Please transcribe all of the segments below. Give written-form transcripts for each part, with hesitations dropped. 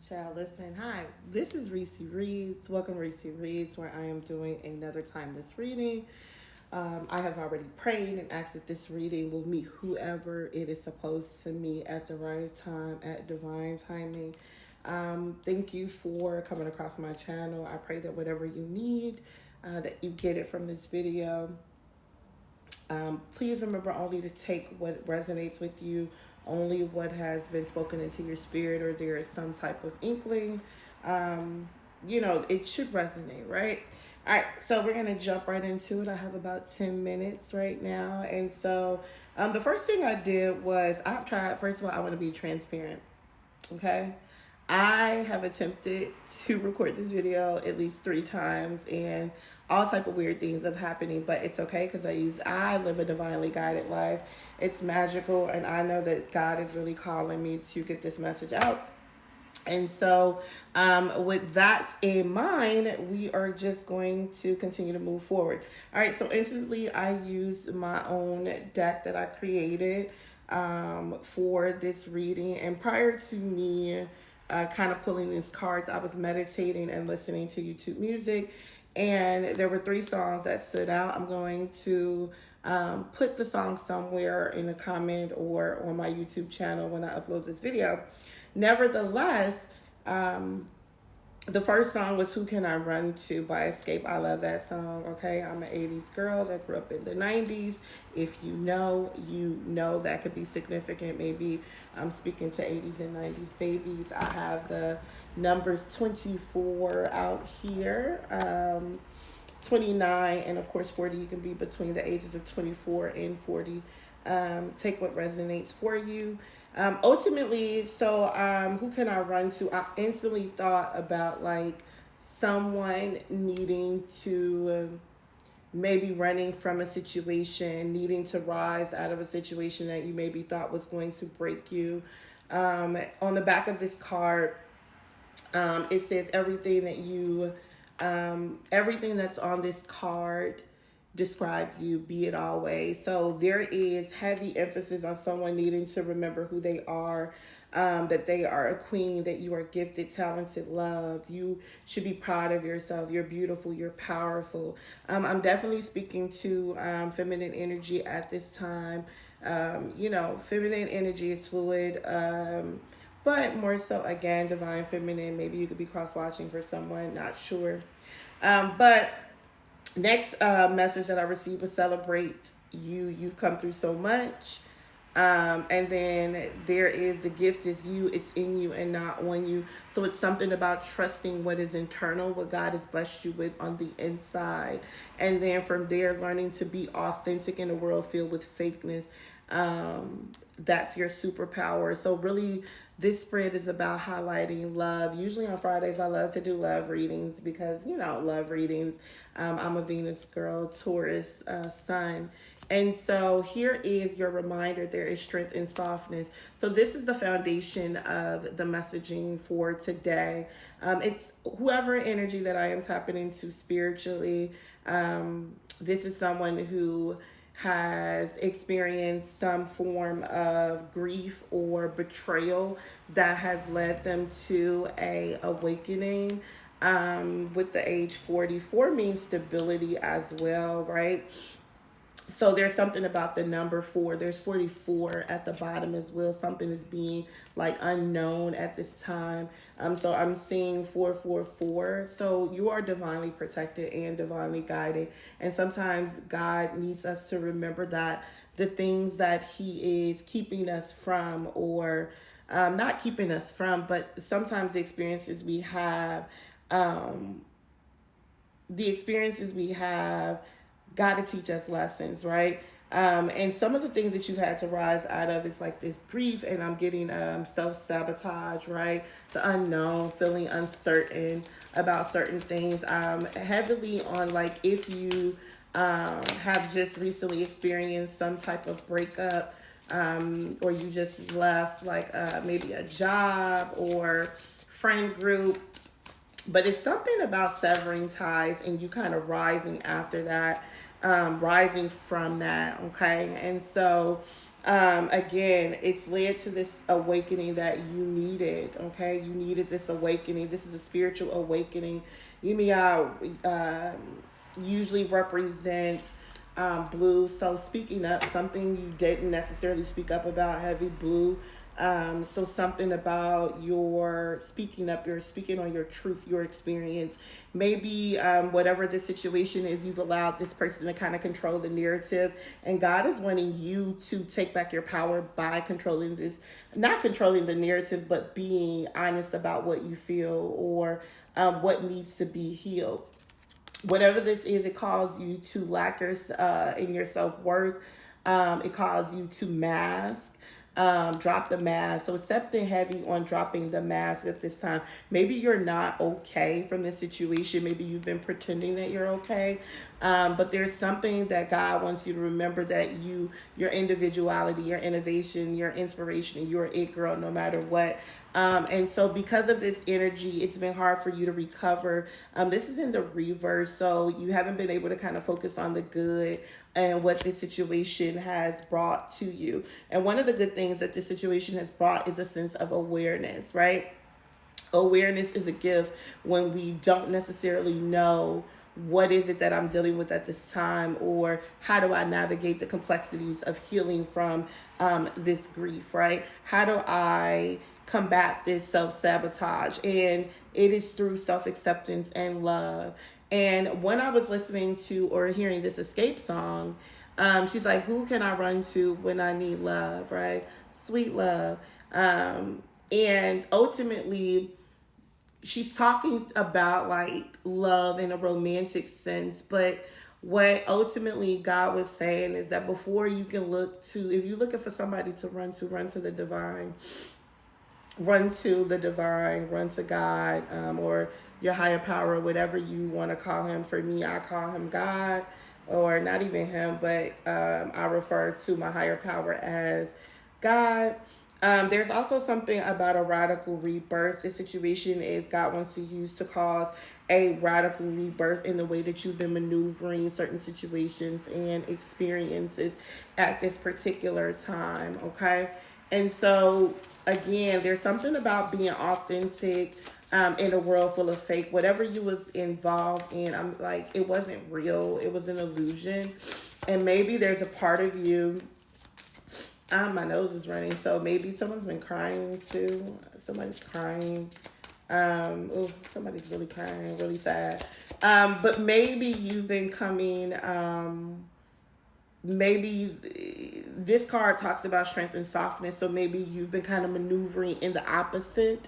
Child, listen. Hi, this is Reci Reads. Welcome, Reci Reads, where I am doing another timeless reading. I have already prayed and asked that this reading will meet whoever it is supposed to meet at the right time, at divine timing. Thank you for coming across my channel. I pray that whatever you need, that you get it from this video. Please remember only to take what resonates with you, only what has been spoken into your spirit, or there is some type of inkling. It should resonate, right? All right, so we're gonna jump right into it. I have about 10 minutes right now, and so the first thing I did was I've tried. First of all, I want to be transparent. Okay, I have attempted to record this video at least 3 times, and all type of weird things have happening, but it's okay because I live a divinely guided life. It's magical, and I know that God is really calling me to get this message out. And so, with that in mind, we are just going to continue to move forward. All right, so instantly I used my own deck that I created for this reading. And prior to me kind of pulling these cards, I was meditating and listening to YouTube music. And there were 3 songs that stood out. I'm going to put the song somewhere in a comment or on my YouTube channel when I upload this video. Nevertheless, the first song was Who Can I Run To by Escape. I love that song, okay? I'm an 80s girl that grew up in the 90s. If you know, you know that could be significant. Maybe I'm speaking to 80s and 90s babies. I have the numbers 24 out here. 29 and of course 40. You can be between the ages of 24 and 40. Take what resonates for you. Ultimately, so who can I run to? I instantly thought about like someone needing to maybe running from a situation, needing to rise out of a situation that you maybe thought was going to break you. On the back of this card, it says everything that's on this card describes you, be it always. So there is heavy emphasis on someone needing to remember who they are, that they are a queen, that you are gifted, talented, loved. You should be proud of yourself. You're beautiful. You're powerful. I'm definitely speaking to feminine energy at this time. Feminine energy is fluid. But more so, again, divine feminine. Maybe you could be cross-watching for someone, not sure. But next message that I received was celebrate you. You've come through so much. And then there is the gift is you. It's in you and not on you. So it's something about trusting what is internal, what God has blessed you with on the inside. And then from there, learning to be authentic in a world filled with fakeness. That's your superpower. So really, this spread is about highlighting love. Usually on Fridays, I love to do love readings because, love readings. I'm a Venus girl, Taurus sun. And so here is your reminder. There is strength and softness. So this is the foundation of the messaging for today. It's whoever energy that I am tapping into spiritually. This is someone who has experienced some form of grief or betrayal that has led them to a awakening. With the age 44 means stability as well, right? So there's something about the number 4. There's 44 at the bottom as well. Something is being like unknown at this time. So I'm seeing 444. So you are divinely protected and divinely guided. And sometimes God needs us to remember that the things that He is keeping us from, or not keeping us from, but sometimes the experiences we have, got to teach us lessons, right? And some of the things that you've had to rise out of is like this grief, and I'm getting self-sabotage, right? The unknown, feeling uncertain about certain things. Heavily on like if you have just recently experienced some type of breakup, or you just left like maybe a job or friend group, but it's something about severing ties and you kind of rising after that, rising from that, okay? And so Again, it's led to this awakening that you needed. Okay, you needed this awakening. This is a spiritual awakening. Yumia usually represents blue. So speaking up, something you didn't necessarily speak up about, heavy blue. So something about your speaking up, you're speaking on your truth, your experience. Maybe whatever the situation is, you've allowed this person to kind of control the narrative. And God is wanting you to take back your power by controlling this, not controlling the narrative, but being honest about what you feel or what needs to be healed. Whatever this is, it calls you to lack in your self-worth. It calls you to mask, drop the mask. So accepting heavy on dropping the mask at this time. Maybe you're not okay from this situation. Maybe you've been pretending that you're okay. But there's something that God wants you to remember, that your individuality, your innovation, your inspiration, you're it girl no matter what. And so because of this energy, it's been hard for you to recover. This is in the reverse. So you haven't been able to kind of focus on the good and what this situation has brought to you. And one of the good things that this situation has brought is a sense of awareness, right? Awareness is a gift when we don't necessarily know what is it that I'm dealing with at this time, or how do I navigate the complexities of healing from this grief, right? How do I combat this self-sabotage? And it is through self-acceptance and love. And when I was listening to or hearing this escape song, she's like, who can I run to when I need love, right? Sweet love. And ultimately, she's talking about like love in a romantic sense, but what ultimately God was saying is that before you can look to, if you're looking for somebody to, run to the divine, run to the divine, run to God, or your higher power, whatever you want to call him. For me, I call him God, or not even him, but I refer to my higher power as God. There's also something about a radical rebirth. The situation is God wants to use to cause a radical rebirth in the way that you've been maneuvering certain situations and experiences at this particular time, okay? And so, again, there's something about being authentic in a world full of fake. Whatever you was involved in, I'm like, it wasn't real. It was an illusion. And maybe there's a part of you, my nose is running, so maybe someone's been crying too. Somebody's crying. Somebody's really crying, really sad. But maybe you've been coming, maybe this card talks about strength and softness, so maybe you've been kind of maneuvering in the opposite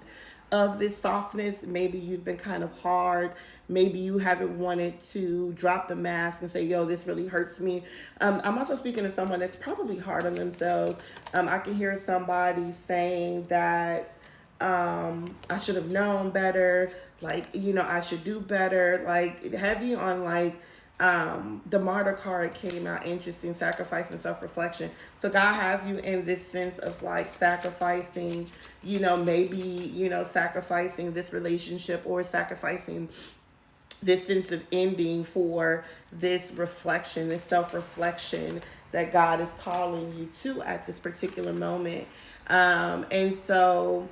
of this softness. Maybe you've been kind of hard. Maybe you haven't wanted to drop the mask and say, yo, this really hurts me. I'm also speaking to someone that's probably hard on themselves. I can hear somebody saying that I should have known better, like, I should do better, like heavy on like the martyr card came out interesting, sacrifice and self-reflection. So God has you in this sense of like sacrificing, maybe, sacrificing this relationship, or sacrificing this sense of ending for this reflection, this self-reflection that God is calling you to at this particular moment. And so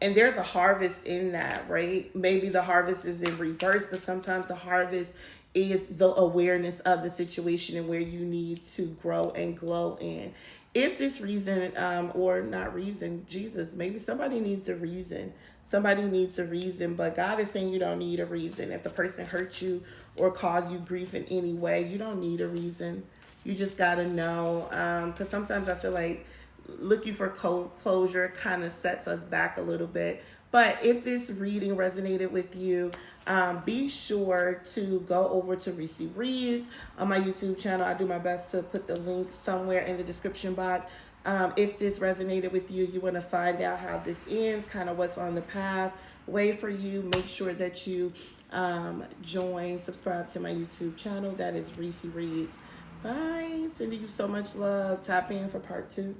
and there's a harvest in that, right? Maybe the harvest is in reverse, but sometimes the harvest is the awareness of the situation and where you need to grow and glow in. If this reason, or not reason, Jesus, maybe somebody needs a reason. Somebody needs a reason, but God is saying you don't need a reason. If the person hurt you or caused you grief in any way, you don't need a reason. You just got to know. Because sometimes I feel like looking for closure kind of sets us back a little bit. But if this reading resonated with you, be sure to go over to Reci Reads on my YouTube channel. I do my best to put the link somewhere in the description box. If this resonated with you, you want to find out how this ends, kind of what's on the pathway for you, make sure that you subscribe to my YouTube channel. That is Reci Reads. Bye. Sending you so much love. Tap in for part 2.